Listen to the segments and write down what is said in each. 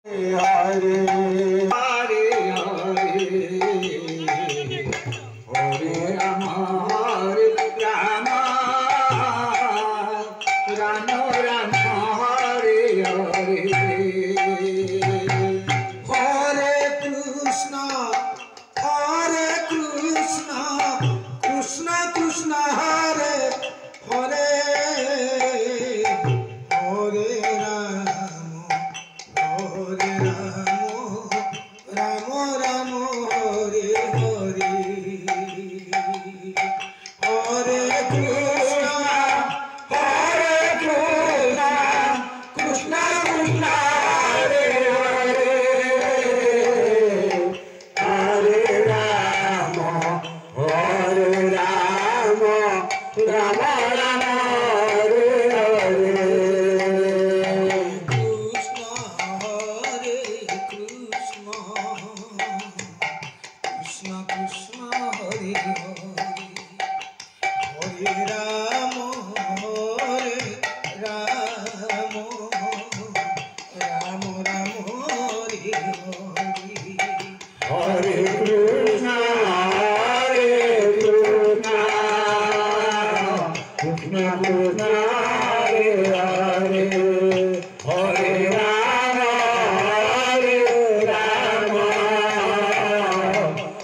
Hare Hare Hare Rama Hare Rama Rama Rama Hare Hare Hare Krishna Krishna Krishna Hare Hare Hare Rama Rama Hare Hare Hare Krishna Krishna Krishna Hare Hare Hare Rama Rama Rama Hare Hare Krishna Krishna Krishna Hare Hare Hare Rama Rama Rama Hare Hare Hare Krishna Krishna Krishna Hare Hare Hare Rama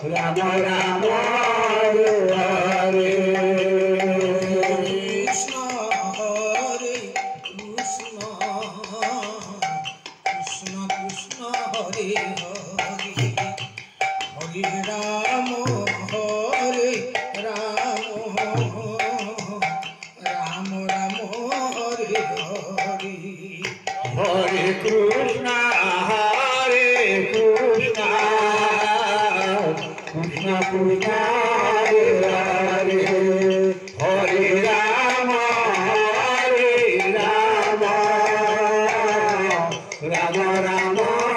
Rama Rama Hare Hare Krishna Krishna Krishna Hare Hare Hare Rama Rama Rama Hare Hare Hare Krishna Krishna Krishna Hare Hare Hare Rama Rama Rama